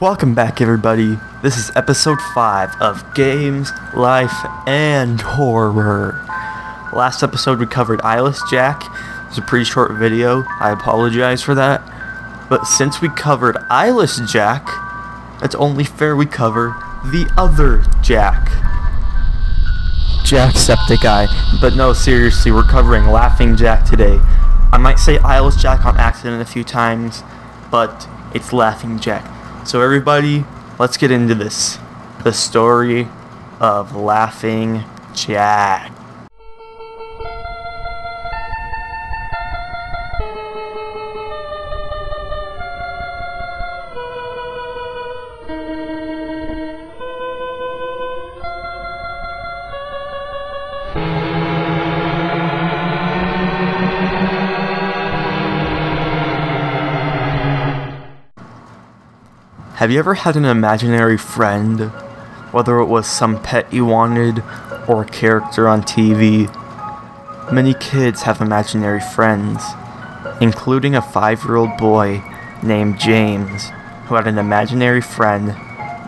Welcome back, everybody. This is episode 5 of Games, Life, and Horror. Last episode we covered Eyeless Jack. It was a pretty short video. I apologize for that. But since we covered Eyeless Jack, it's only fair we cover the other Jack. Jacksepticeye. But no, seriously, we're covering Laughing Jack today. I might say Eyeless Jack on accident a few times, but it's Laughing Jack. So everybody, let's get into this. The story of Laughing Jack. Have you ever had an imaginary friend? Whether it was some pet you wanted or a character on TV? Many kids have imaginary friends, including a 5-year-old boy named James, who had an imaginary friend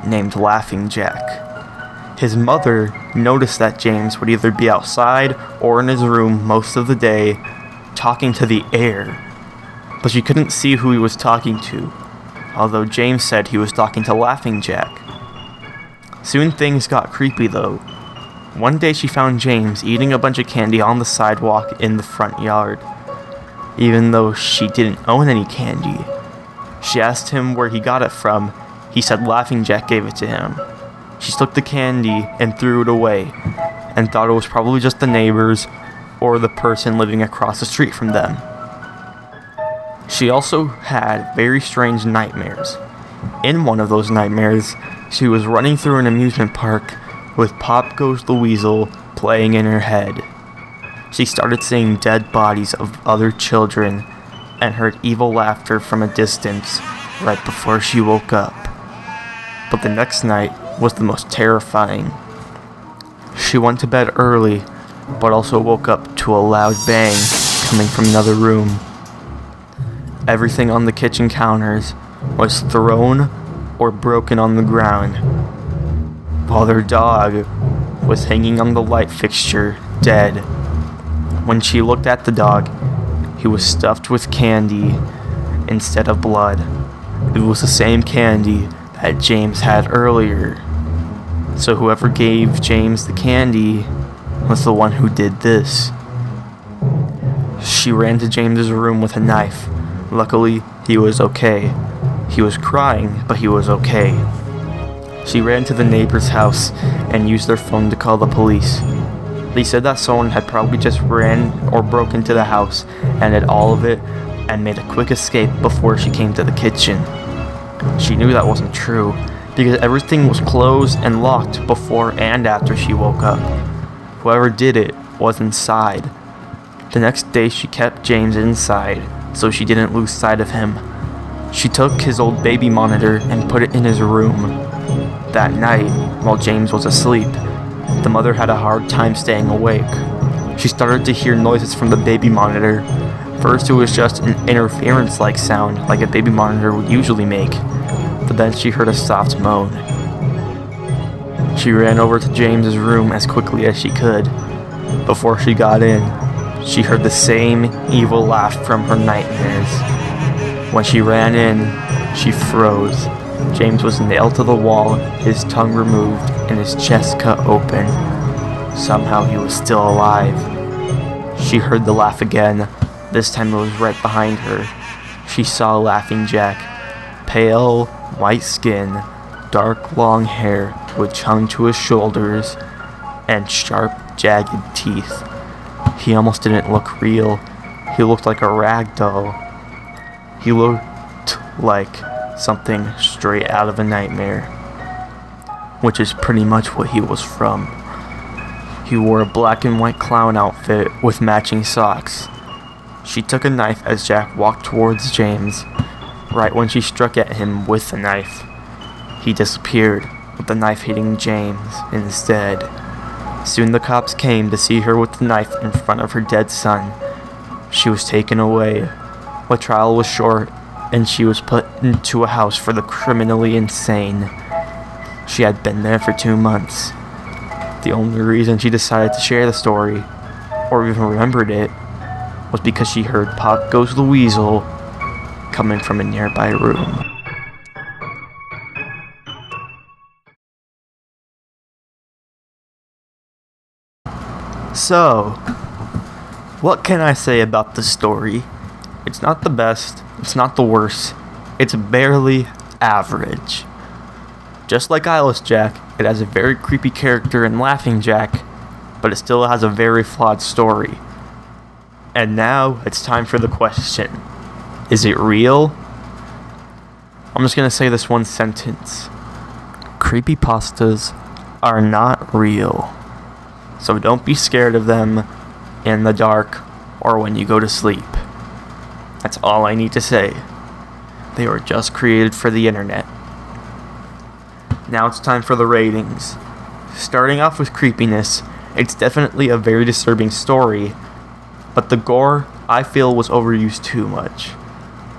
named Laughing Jack. His mother noticed that James would either be outside or in his room most of the day, talking to the air, but she couldn't see who he was talking to, although James said he was talking to Laughing Jack. Soon things got creepy though. One day she found James eating a bunch of candy on the sidewalk in the front yard, even though she didn't own any candy. She asked him where he got it from. He said Laughing Jack gave it to him. She took the candy and threw it away, and thought it was probably just the neighbors or the person living across the street from them. She also had very strange nightmares. In one of those nightmares, she was running through an amusement park with Pop Goes the Weasel playing in her head. She started seeing dead bodies of other children and heard evil laughter from a distance right before she woke up. But the next night was the most terrifying. She went to bed early, but also woke up to a loud bang coming from another room. Everything on the kitchen counters was thrown or broken on the ground, while their dog was hanging on the light fixture, dead. When she looked at the dog, he was stuffed with candy instead of blood. It was the same candy that James had earlier. So whoever gave James the candy was the one who did this. She ran to James's room with a knife. Luckily, he was okay. He was crying, but he was okay. She ran to the neighbor's house and used their phone to call the police. They said that someone had probably just ran or broke into the house and did all of it and made a quick escape before she came to the kitchen. She knew that wasn't true because everything was closed and locked before and after she woke up. Whoever did it was inside. The next day she kept James inside so she didn't lose sight of him. She took his old baby monitor and put it in his room. That night, while James was asleep, the mother had a hard time staying awake. She started to hear noises from the baby monitor. First it was just an interference-like sound like a baby monitor would usually make, but then she heard a soft moan. She ran over to James's room as quickly as she could. Before she got in, she heard the same evil laugh from her nightmares. When she ran in, she froze. James was nailed to the wall, his tongue removed, and his chest cut open. Somehow he was still alive. She heard the laugh again. This time it was right behind her. She saw Laughing Jack. Pale, white skin, dark long hair which hung to his shoulders, and sharp, jagged teeth. He almost didn't look real. He looked like a rag doll. He looked like something straight out of a nightmare, which is pretty much what he was from. He wore a black and white clown outfit with matching socks. She took a knife as Jack walked towards James. Right when she struck at him with the knife, he disappeared, with the knife hitting James instead. Soon the cops came to see her with the knife in front of her dead son. She was taken away. The trial was short, and she was put into a house for the criminally insane. She had been there for 2 months. The only reason she decided to share the story, or even remembered it, was because she heard Pop Goes the Weasel coming from a nearby room. So, what can I say about the story? It's not the best, it's not the worst, it's barely average. Just like Eyeless Jack, it has a very creepy character in Laughing Jack, but it still has a very flawed story. And now, it's time for the question. Is it real? I'm just gonna say this one sentence. Creepypastas are not real. So don't be scared of them in the dark or when you go to sleep. That's all I need to say. They were just created for the internet. Now it's time for the ratings. Starting off with creepiness, it's definitely a very disturbing story, but the gore, I feel, was overused too much.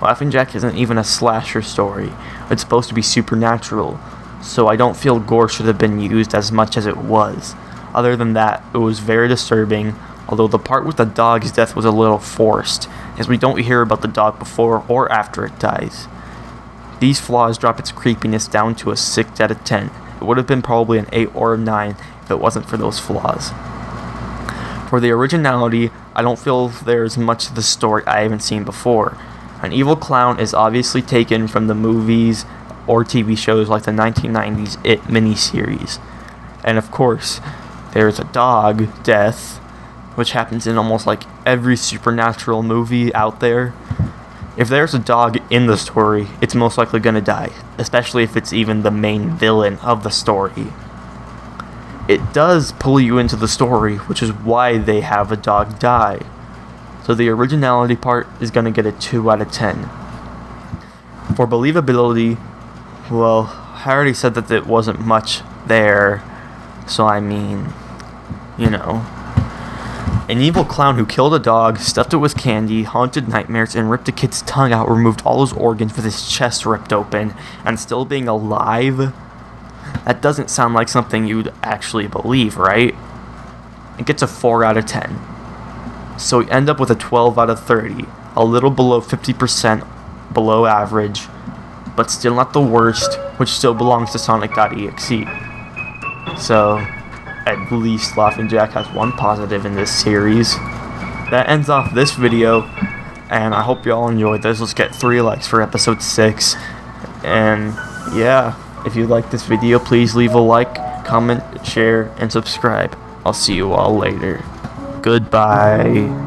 Laughing Jack isn't even a slasher story. It's supposed to be supernatural, so I don't feel gore should have been used as much as it was. Other than that, it was very disturbing, although the part with the dog's death was a little forced, as we don't hear about the dog before or after it dies. These flaws drop its creepiness down to a 6 out of 10. It would have been probably an 8 or a 9 if it wasn't for those flaws. For the originality, I don't feel there's much of the story I haven't seen before. An evil clown is obviously taken from the movies or TV shows like the 1990s It miniseries. And of course, there's a dog death, which happens in almost like every supernatural movie out there. If there's a dog in the story, it's most likely gonna die, especially if it's even the main villain of the story. It does pull you into the story, which is why they have a dog die. So the originality part is gonna get a 2 out of 10. For believability, well, I already said that it wasn't much there, so I mean, you know. An evil clown who killed a dog, stuffed it with candy, haunted nightmares, and ripped a kid's tongue out, removed all his organs with his chest ripped open, and still being alive? That doesn't sound like something you'd actually believe, right? It gets a 4 out of 10. So we end up with a 12 out of 30, a little below 50% below average, but still not the worst, which still belongs to Sonic.exe. So, at least Laughing Jack has one positive in this series. That ends off this video, and I hope y'all enjoyed this. Let's get 3 likes for episode 6. And yeah, if you like this video, please leave a like, comment, share, and subscribe. I'll see you all later. Goodbye.